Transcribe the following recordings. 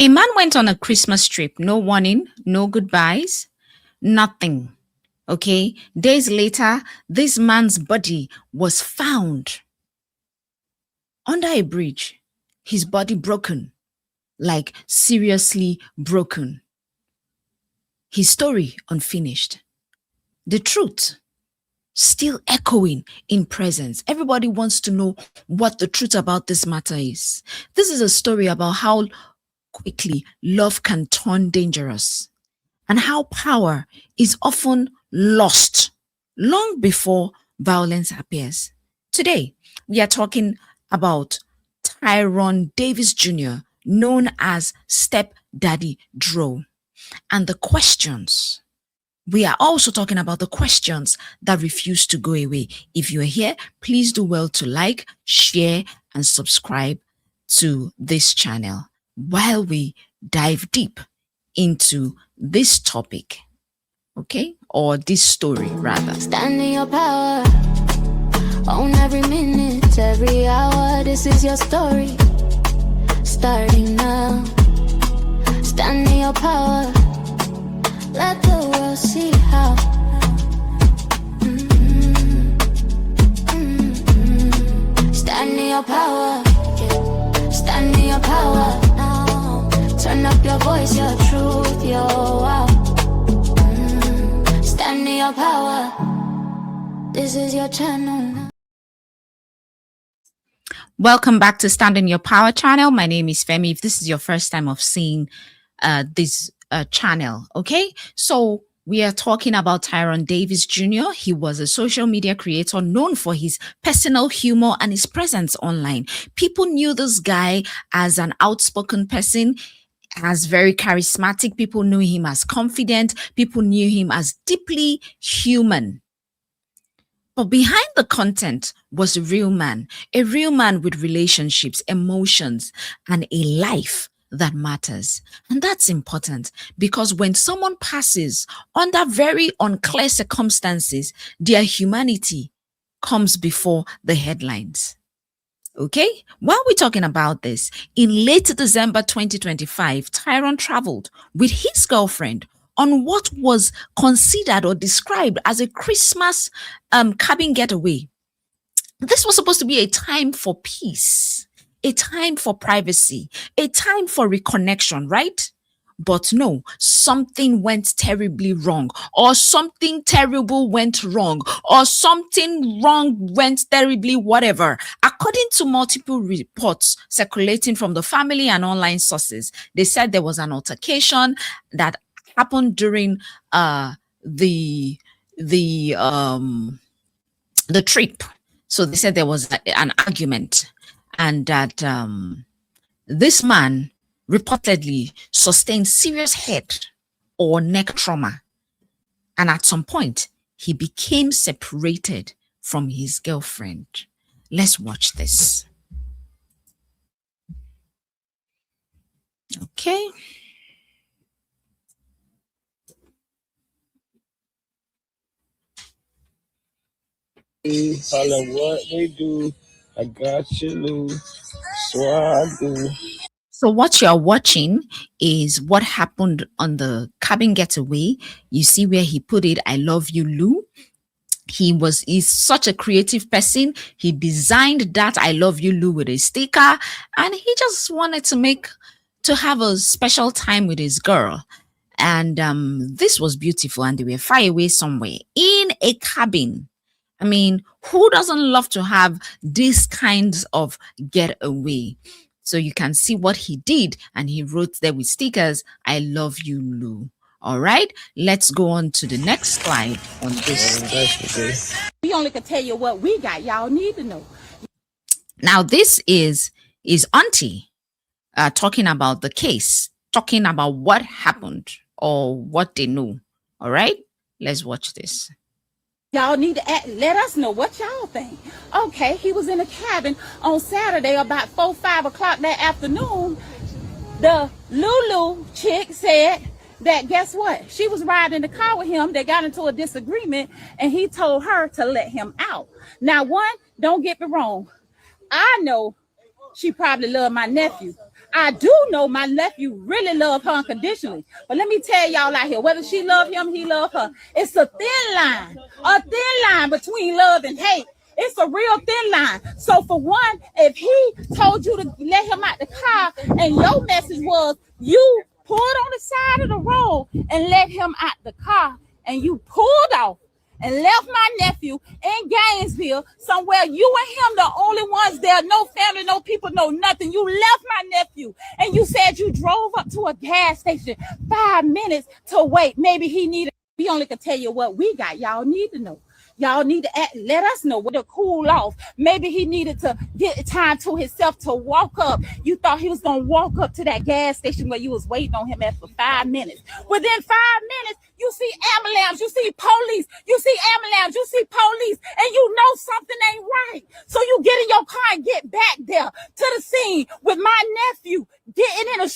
A man went on a Christmas trip, no warning, no goodbyes, nothing. Okay. Days later, this man's body was found under a bridge, his body broken, like seriously broken. His story unfinished. The truth still echoing in presence. Everybody wants to know what the truth about this matter is. This is a story about how quickly love can turn dangerous and how power is often lost long before violence appears. Today, we are talking about Tyrone Davis Jr., known as Step Daddy Dro, and the questions. We are also talking about the questions that refuse to go away. If you're here, please do well to like, share, and subscribe to this channel while we dive deep into this topic, okay? Or this story, rather. Stand in your power, own every minute, every hour. This is your story, starting now. Stand in your power, let the world see how. Stand in your power, stand in your power now. Turn up your voice, your truth, your wow. Stand in your power, this is your channel. Welcome back to Stand in Your Power channel. My name is Femi. If this is your first time of seeing this channel, okay? So we are talking about Tyrone Davis Jr. He was a social media creator known for his personal humor and his presence online. People knew this guy as an outspoken person, as very charismatic. People knew him as confident. People knew him as deeply human. But behind the content was a real man with relationships, emotions, and a life that matters. And that's important because when someone passes under very unclear circumstances, their humanity comes before the headlines. Okay, while we're talking about this, in late December 2025, Tyrone traveled with his girlfriend on what was considered or described as a Christmas cabin getaway. This was supposed to be a time for peace, a time for privacy, a time for reconnection, right? But no, something went terribly wrong, or something terrible went wrong, or something wrong went terribly whatever. According to multiple reports circulating from the family and online sources, they said there was an altercation that happened during the trip. So they said there was an argument, and that this man reportedly sustained serious head or neck trauma. And at some point, he became separated from his girlfriend. Let's watch this. Okay. Holla what they do, I got you, Lou. So I do. So what you're watching is what happened on the cabin getaway. You see where he put it, I love you, Lou. He's such a creative person. He designed that I love you, Lou, with a sticker, and he just wanted to have a special time with his girl. And this was beautiful, and they were far away somewhere in a cabin. I mean, who doesn't love to have these kinds of getaway? So you can see what he did, and he wrote there with stickers, I love you, Lou. All right, let's go on to the next slide on this. We only can tell you what we got. Y'all need to know. Now, this is Auntie talking about the case, talking about what happened or what they knew. All right, let's watch this. Y'all need to let us know what y'all think. Okay, he was in a cabin on Saturday about 4, 5 o'clock that afternoon. The Lulu chick said that guess what? She was riding in the car with him. They got into a disagreement and he told her to let him out. Now, one, don't get me wrong. I know she probably loved my nephew. I do know my nephew really loved her unconditionally. But let me tell y'all out here, whether she loved him, he loved her. It's a thin line between love and hate. It's a real thin line. So for one, if he told you to let him out the car and your message was you pulled on the side of the road and let him out the car and you pulled off and left my nephew in Gainesville somewhere, you and him the only ones there, no family, no people, no nothing. You left my nephew and you said you drove up to a gas station 5 minutes to wait. Maybe he needed, we only can tell you what we got. Y'all need to know. Y'all need to let us know what to cool off. Maybe he needed to get time to himself to walk up. You thought he was going to walk up to that gas station where you was waiting on him at for 5 minutes. Within 5 minutes, you see ambulance, you see police, you see ambulance, you see police, and you know something ain't right. So you get in your car and get back there to the scene with my nephew getting in on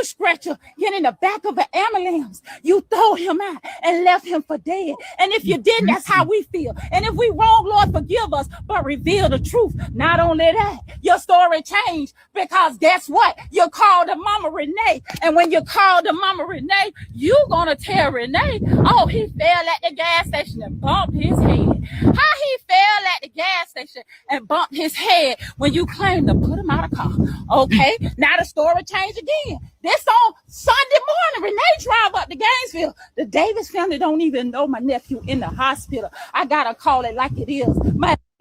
a stretcher, getting in the back of an ambulance. You throw him out and left him for dead. And if you didn't, that's how we feel. And if we wrong, Lord, forgive us, but reveal the truth. Not only that, your story changed because guess what? You called the Mama Renee. And when you called the Mama Renee, you gonna tell Renee, oh, he fell at the gas station and bumped his head. How he fell at the gas station and bumped his head when you claimed to put him out of car. Okay, now the story changed again. This on Sunday morning, Renee drive up to Gainesville. The Davis family don't even know my nephew in the hospital. I gotta call it like it is.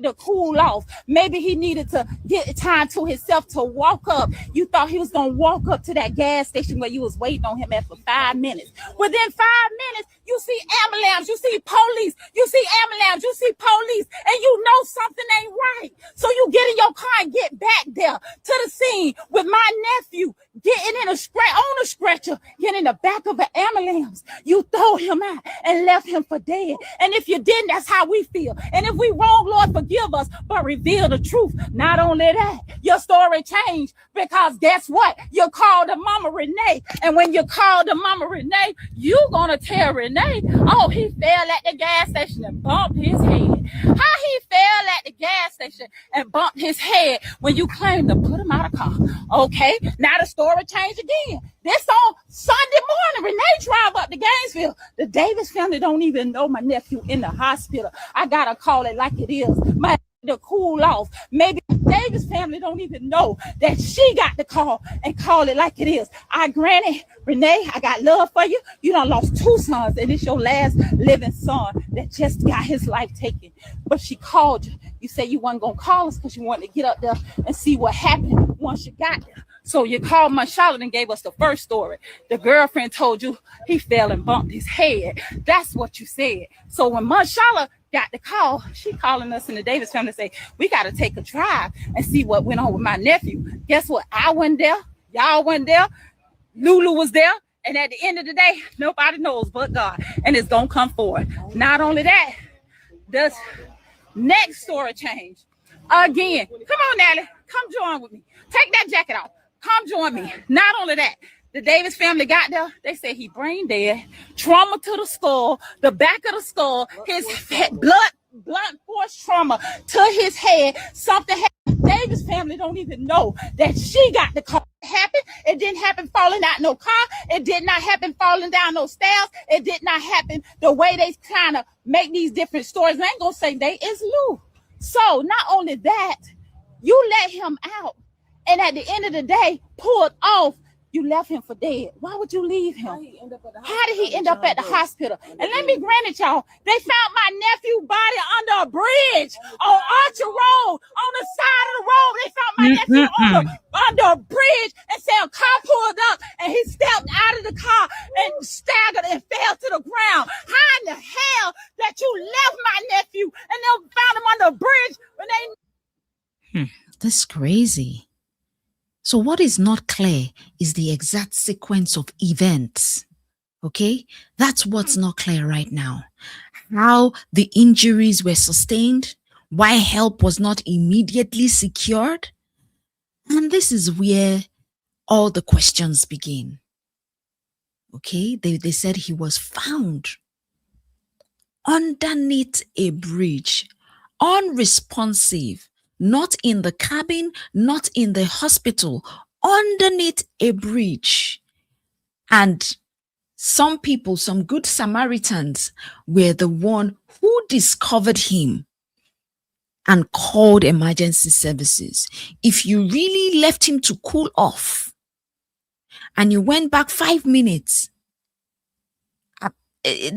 To cool off. Maybe he needed to get time to himself to walk up. You thought he was going to walk up to that gas station where you was waiting on him at for 5 minutes. Within 5 minutes, you see ambulance, you see police, you see ambulance, you see police, and you know something ain't right. So you get in your car and get back there to the scene with my nephew getting in on a stretcher, getting in the back of an ambulance. You throw him out and left him for dead. And if you didn't, that's how we feel. And if we wrong, Lord, forgive us, but reveal the truth. Not only that, your story changed because guess what? You called the Mama Renee. And when you called the Mama Renee, you gonna tell Renee, oh, he fell at the gas station and bumped his head. How he fell at the gas station and bumped his head when you claimed to put him out of car. Okay, now the story changed again. This on Sunday morning, Renee drive up to Gainesville. The Davis family don't even know my nephew in the hospital. I gotta call it like it is. My to cool off. Maybe Davis family don't even know that she got the call and call it like it is. Granny, Renee, I got love for you. You done lost 2 sons, and it's your last living son that just got his life taken. But she called you. You said you wasn't gonna call us because you wanted to get up there and see what happened once you got there. So you called my Charlotte and gave us the first story. The girlfriend told you he fell and bumped his head. That's what you said. So when my Charlotte got the call, she calling us in the Davis family and say, we got to take a drive and see what went on with my nephew. Guess what? I wasn't there. Y'all wasn't there. Lulu was there. And at the end of the day, nobody knows but God. And it's going to come forward. Not only that, the next story change. Again, come on, Natalie. Come join with me. Take that jacket off. Come join me. Not only that, the Davis family got there. They said he brain dead, trauma to the skull, the back of the skull, his blunt force trauma to his head. Something happened. Davis family don't even know that she got the call. It happened. It didn't happen falling out no car. It did not happen falling down no stairs. It did not happen the way they kind of make these different stories. I ain't gonna say they is Lou. So not only that, you let him out. And at the end of the day, pulled off, you left him for dead. Why would you leave him? How did he end up at the hospital? And let me grant it, y'all. They found my nephew's body under a bridge on Archer Road, on the side of the road. They found my nephew under a bridge and said a car pulled up and he stepped out of the car and staggered and fell to the ground. How in the hell that you left my nephew and then found him under a bridge when they... That's crazy. So what is not clear is the exact sequence of events. Okay? That's what's not clear right now. How the injuries were sustained, why help was not immediately secured. And this is where all the questions begin. Okay? They said he was found underneath a bridge, unresponsive. Not in the cabin, not in the hospital, underneath a bridge. And some people, some good Samaritans, were the one who discovered him and called emergency services. If you really left him to cool off and you went back 5 minutes,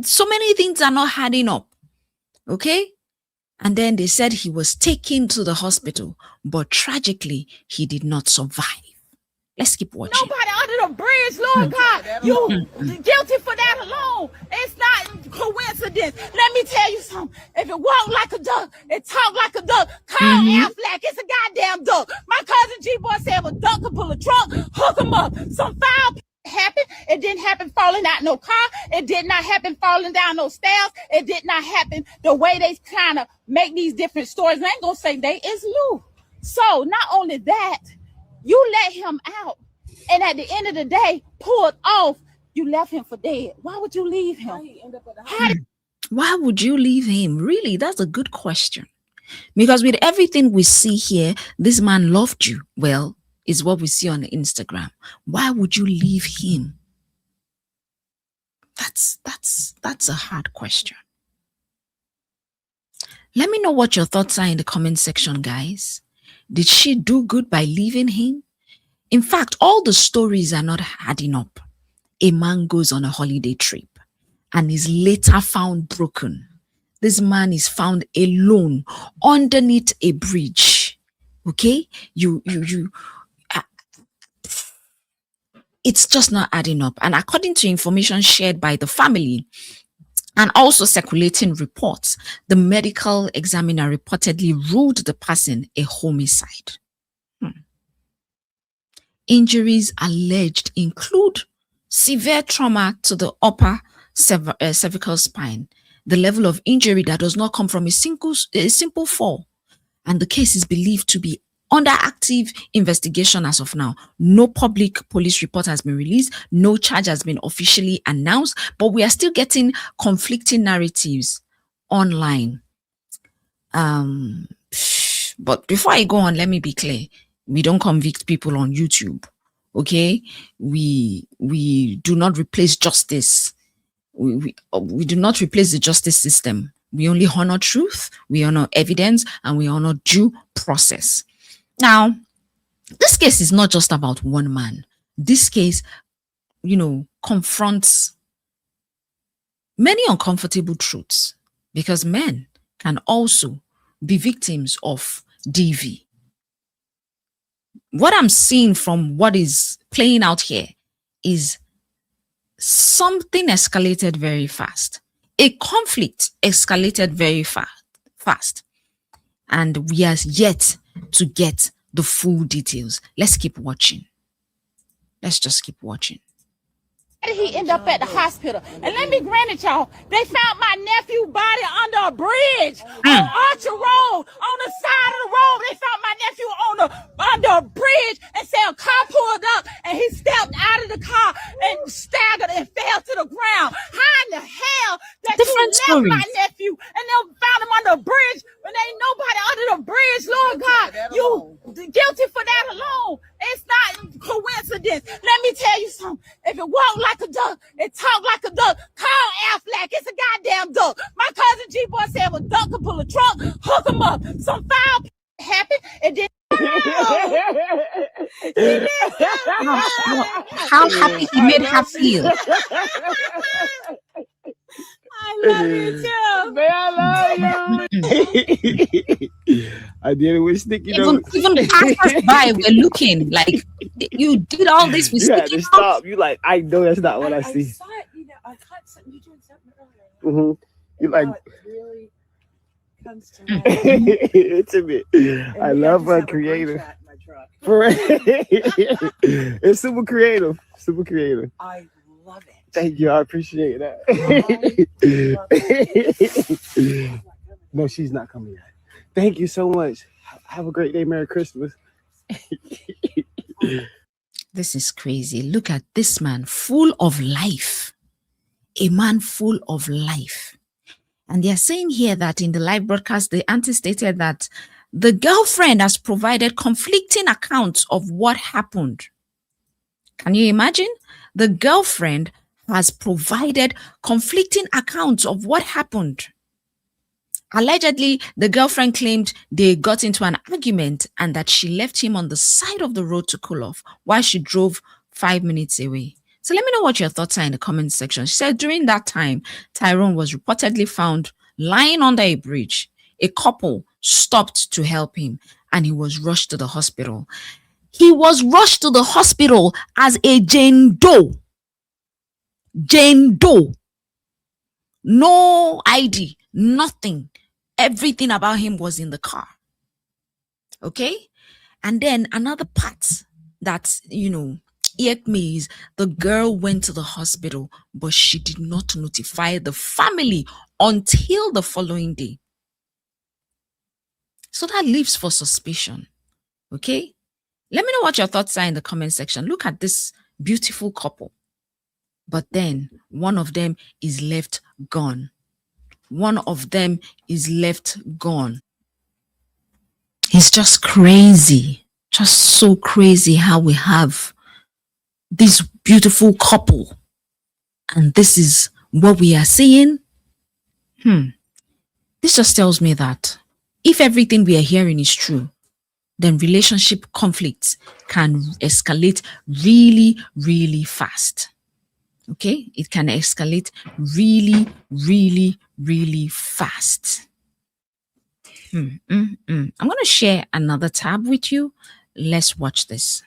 so many things are not adding up. Okay? And then they said he was taken to the hospital, but tragically, he did not survive. Let's keep watching. Nobody under the bridge, Lord God. You guilty for that alone. It's not coincidence. Let me tell you something. If it walked like a duck, it talked like a duck. Call Affleck. It's a goddamn duck. My cousin G-Boy said if a duck could pull a trunk, hook him up. Some foul happened. It didn't happen falling out no car. It did not happen falling down no stairs. It did not happen the way they kind of make these different stories. I ain't gonna say they is Lou. So not only that, you let him out, and at the end of the day, pulled off. You left him for dead. Why would you leave him? Why would you leave him? Really, that's a good question. Because with everything we see here, this man loved you. Well, is what we see on Instagram. Why would you leave him? That's a hard question. Let me know what your thoughts are in the comment section, guys. Did she do good by leaving him? In fact, all the stories are not adding up. A man goes on a holiday trip and is later found broken. This man is found alone underneath a bridge. Okay? It's just not adding up. And according to information shared by the family, and also circulating reports, the medical examiner reportedly ruled the person a homicide. Injuries alleged include severe trauma to the upper cervical spine, the level of injury that does not come from a simple fall. And the case is believed to be under active investigation as of now. No public police report has been released. No charge has been officially announced, but we are still getting conflicting narratives online. But before I go on, let me be clear. We don't convict people on YouTube. Okay? We do not replace justice. We do not replace the justice system. We only honor truth, we honor evidence, and we honor due process. Now, this case is not just about one man. This case, confronts many uncomfortable truths because men can also be victims of DV. What I'm seeing from what is playing out here is something escalated very fast. A conflict escalated very fast. And we are yet to get the full details. Let's keep watching. Let's just keep watching. He ended up at the hospital. And let me grant it, y'all. They found my nephew's body under a bridge on Archer Road. On the side of the road, they found my nephew under a bridge and said a car pulled up and he stepped out of the car and staggered and fell to the ground. How in the hell that Different you stories. left my nephew and then found him under a bridge when there ain't nobody under the bridge, Lord God? You guilty for that alone. It's not coincidence. Let me tell you something. If it walked like a duck, it talked like a duck. Call Affleck. It's a goddamn duck. My cousin G-Boy said if a duck could pull a trunk, hook him up. Some foul happened. It didn't. How happy he made her feel. I love you too. Man, I love you. I did it with sticky notes. Even passers by were looking like you did all this with You had sticky to notes. stop. You like, I know that's not what I see. saw it, I caught something you doing something earlier. You like, It really comes to life. it's a bit. And I we love just have her a bird creative. trap in my truck. For real. It's super creative. Super creative. I love it. Thank you. I appreciate that. No, she's not coming yet. Thank you so much. Have a great day. Merry Christmas. This is crazy. Look at this man, full of life. A man full of life. And they're saying here that in the live broadcast, the auntie stated that the girlfriend has provided conflicting accounts of what happened. Can you imagine? The girlfriend has provided conflicting accounts of what happened. Allegedly, the girlfriend claimed they got into an argument and that she left him on the side of the road to cool off while she drove 5 minutes away. So let me know what your thoughts are in the comment section. She said during that time, Tyrone was reportedly found lying under a bridge. A couple stopped to help him and he was rushed to the hospital. He was rushed to the hospital as a Jane Doe. Jane Doe. No ID, nothing. Everything about him was in the car. Okay? And then another part that, irked me is the girl went to the hospital, but she did not notify the family until the following day. So that leaves for suspicion. Okay? Let me know what your thoughts are in the comment section. Look at this beautiful couple. But then one of them is left gone. One of them is left gone. It's just crazy. Just so crazy how we have this beautiful couple. And this is what we are seeing. This just tells me that if everything we are hearing is true, then relationship conflicts can escalate really, really fast. Okay? It can escalate really, really, really fast. I'm going to share another tab with you. Let's watch this.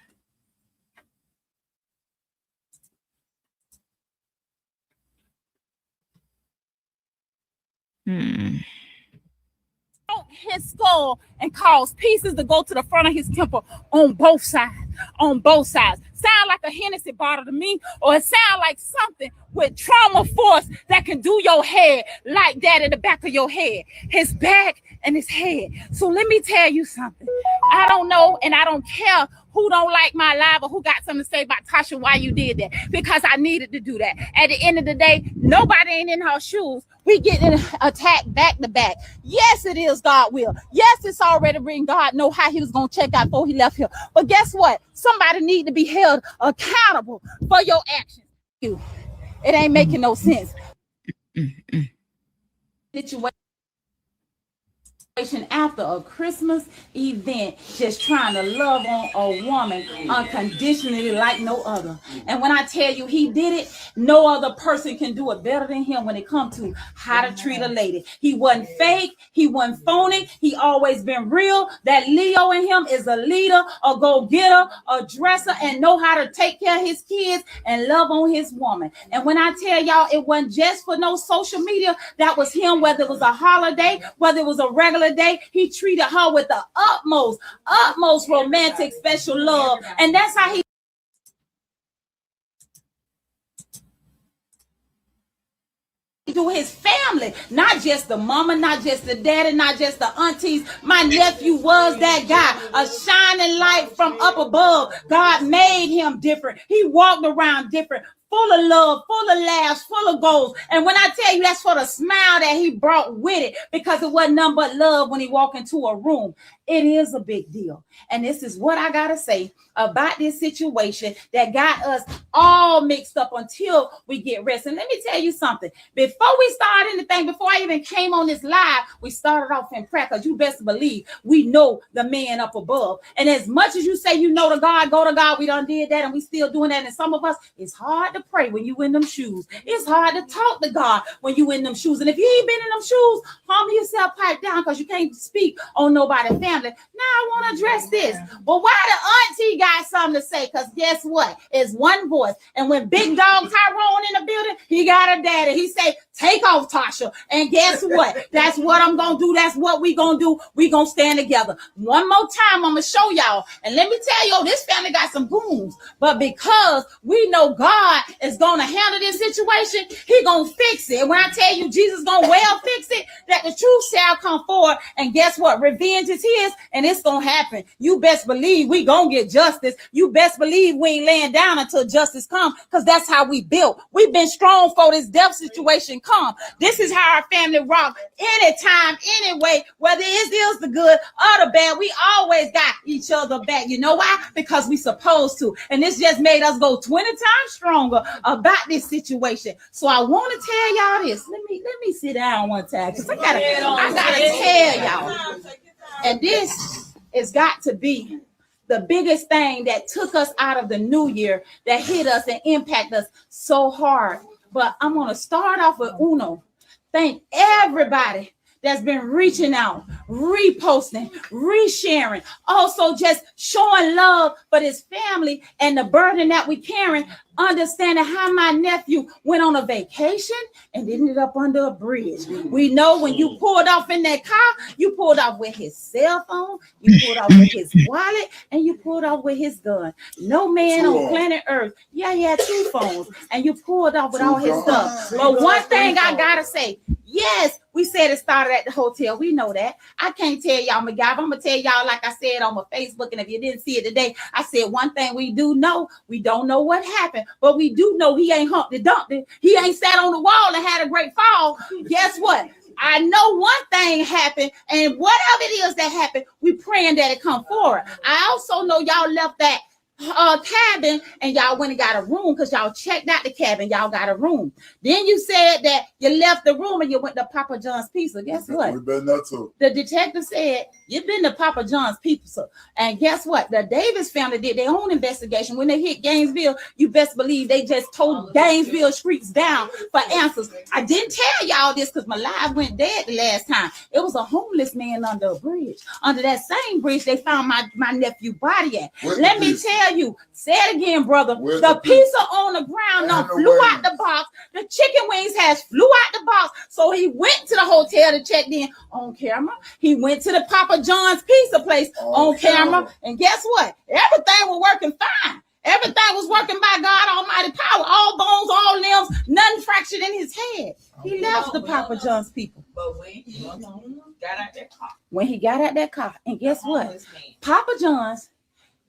His skull and cause pieces to go to the front of his temple on both sides. Sound like a Hennessy bottle to me, or it sound like something with trauma force that can do your head like that in the back of your head, his back and his head. So let me tell you something. I don't know, and I don't care who don't like my live or who got something to say about Tasha why you did that, because I needed to do that. At the end of the day, nobody ain't in her shoes. We getting attacked back to back. Yes, it is God will. Yes, it's already written. God know how he was going to check out before he left here. But guess what? Somebody need to be held accountable for your actions. It ain't making no sense. Situation after a Christmas event, just trying to love on a woman unconditionally like no other. And when I tell you he did it, no other person can do it better than him when it comes to how to treat a lady. He wasn't fake, he wasn't phony, he always been real. That Leo in him is a leader, a go-getter, a dresser, and know how to take care of his kids and love on his woman. And when I tell y'all, it wasn't just for no social media. That was him, whether it was a holiday, whether it was a regular day, he treated her with the utmost romantic special love. And that's how he to his family, not just the mama, not just the daddy, not just the aunties. My nephew was that guy, a shining light from up above. God made him different. He walked around different, full of love, full of laughs, full of goals. And when I tell you, that's for the smile that he brought with it, because it wasn't nothing but love when he walked into a room. It is a big deal. And this is what I gotta say about this situation that got us all mixed up until we get rest. And let me tell you something. Before we start anything, before I even came on this live, we started off in prayer, because you best believe we know the man up above. And as much as you say you know to God, go to God, we done did that and we still doing that. And some of us, it's hard to pray when you in them shoes. It's hard to talk to God when you in them shoes. And if you ain't been in them shoes, humble yourself, pipe down, because you can't speak on nobody's family. Now I want to address this. Well, why the auntie got something to say? Because guess what? It's one voice. And when big dog Tyrone in the building, he got a daddy. He say, take off, Tasha. And guess what? That's what I'm going to do. That's what we going to do. We going to stand together. One more time, I'm going to show y'all. And let me tell you, this family got some goons. But because we know God is going to handle this situation, he going to fix it. And when I tell you Jesus going to well fix it, that the truth shall come forward. And guess what? Revenge is here. this and it's gonna happen. You best believe we gonna get justice. You best believe we ain't laying down until justice come, because that's how we built. We've been strong for this death situation come. This is how our family rock. Anytime, anyway, whether it is the good or the bad, we always got each other back. You know why? Because we supposed to. And this just made us go 20 times stronger about this situation. So I want to tell y'all this. Let me sit down one time, because I gotta tell y'all. And this has got to be the biggest thing that took us out of the new year, that hit us and impact us so hard. But I'm gonna start off with Uno. Thank everybody that's been reaching out, reposting, resharing, also just showing love for this family and the burden that we carrying, understanding how my nephew went on a vacation and ended up under a bridge. We know when you pulled off in that car, you pulled off with his cell phone, you pulled off with his wallet, and you pulled off with his gun. No man on planet Earth, he had 2 phones, and you pulled off with all his stuff. But one thing I gotta say, yes, we said it started at the hotel. We know that. I can't tell y'all, McGive. I'm gonna tell y'all, like I said on my Facebook, and if you didn't see it today, I said one thing we do know. We don't know what happened, but we do know he ain't Humpty Dumpty. He ain't sat on the wall and had a great fall. Guess what? I know one thing happened, and whatever it is that happened, we praying that it come forward. I also know y'all left that cabin and y'all went and got a room, because y'all checked out the cabin. Y'all got a room. Then you said that you left the room and you went to Papa John's Pizza. Guess what? We've been there too. The detective said you've been to Papa John's Pizza. And guess what? The Davis family did their own investigation. When they hit Gainesville, you best believe they just told Gainesville streets down for answers. I didn't tell y'all this because my live went dead the last time. It was a homeless man under a bridge. Under that same bridge, they found my nephew's body at. Let me tell you, say it again, brother. The pizza on the ground flew out the box. The chicken wings flew out the box. So he went to the hotel to check in on camera. He went to the Papa John's pizza place on camera. And guess what? Everything was working fine. Everything was working by God Almighty power. All bones, all limbs, nothing fractured in his head. He left the Papa John's people. But when he got out that car. When he got out that car. And guess what? Papa John's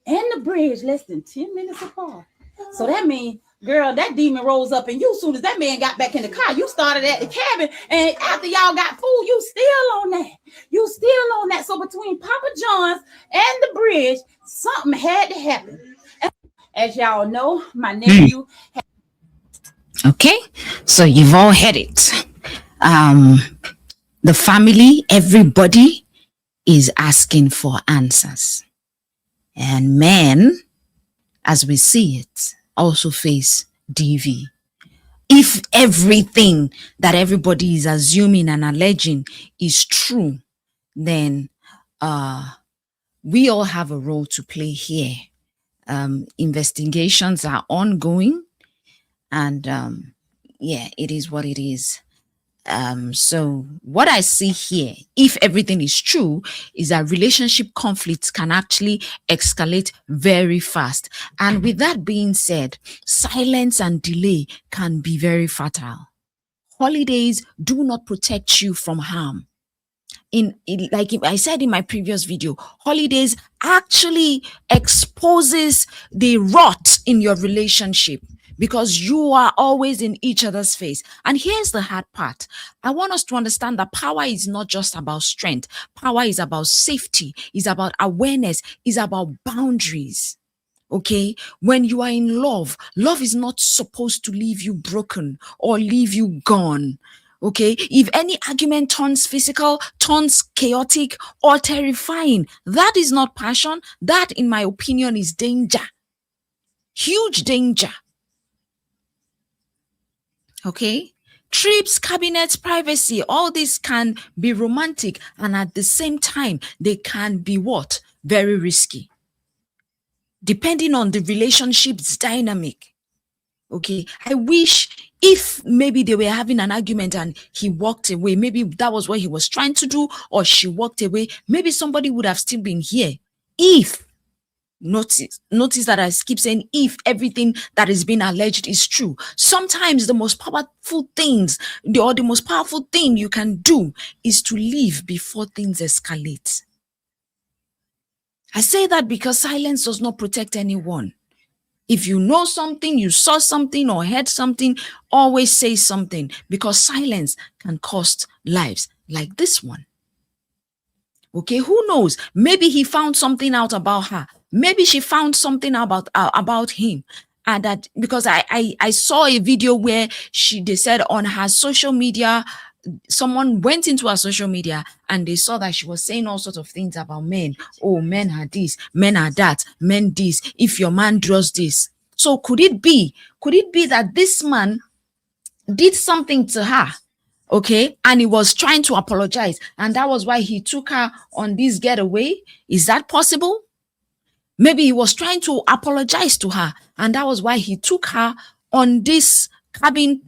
and the bridge less than 10 minutes apart. So that means, girl, that demon rose up in you. Soon as that man got back in the car, you started at the cabin, and after y'all got food, you still on that. You still on that. So between Papa John's and the bridge, something had to happen. As y'all know, my nephew. Okay, so you've all heard it. The family, everybody is asking for answers. And men, as we see it, also face DV. If everything that everybody is assuming and alleging is true, then we all have a role to play here. Investigations are ongoing, and it is what it is. So what I see here, if everything is true, is that relationship conflicts can actually escalate very fast. And with that being said, silence and delay can be very fatal. Holidays do not protect you from harm. Like I said in my previous video, holidays actually exposes the rot in your relationship, because you are always in each other's face. And here's the hard part. I want us to understand that power is not just about strength. Power is about safety, is about awareness, is about boundaries. Okay? When you are in love, love is not supposed to leave you broken or leave you gone. Okay? If any argument turns physical, turns chaotic or terrifying, that is not passion. That, in my opinion, is danger. Huge danger. Okay, trips, cabinets, privacy, all this can be romantic, and at the same time, they can be what? Very risky, depending on the relationship's dynamic. Okay, I wish if maybe they were having an argument and he walked away, maybe that was what he was trying to do, or she walked away, maybe somebody would have still been here. If Notice that I keep saying if everything that is being alleged is true. Sometimes the most powerful things, or the most powerful thing you can do is to leave before things escalate. I say that because silence does not protect anyone. If you know something, you saw something or heard something, always say something, because silence can cost lives like this one. Okay, who knows? Maybe he found something out about her. Maybe she found something about him. And that, because I saw a video where they said on her social media, someone went into her social media and they saw that she was saying all sorts of things about men. Oh, men are this, men are that, men this, if your man does this. So could it be that this man did something to her, okay, and he was trying to apologize, and that was why he took her on this getaway? Is that possible? Maybe he was trying to apologize to her, and that was why he took her on this cabin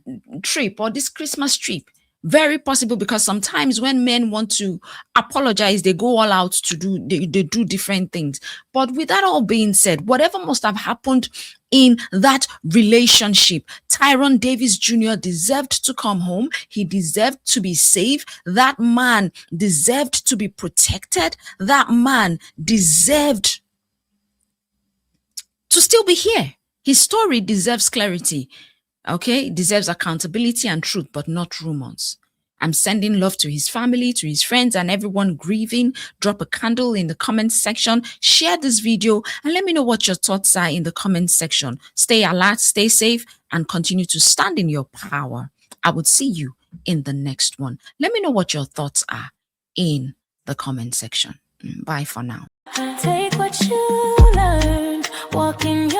trip or this Christmas trip. Very possible, because sometimes when men want to apologize, they go all out to they do different things. But with that all being said, whatever must have happened in that relationship, Tyrone Davis Jr. deserved to come home. He deserved to be safe. That man deserved to be protected. That man deserved to still be here. His story deserves clarity. Okay, it deserves accountability and truth, but not rumors. I'm sending love to his family, to his friends, and everyone grieving. Drop a candle in the comments section. Share this video and let me know what your thoughts are in the comments section. Stay alert, stay safe, and continue to stand in your power. I would see you in the next one. Let me know what your thoughts are in the comment section. Bye for now. Take what you learned, walking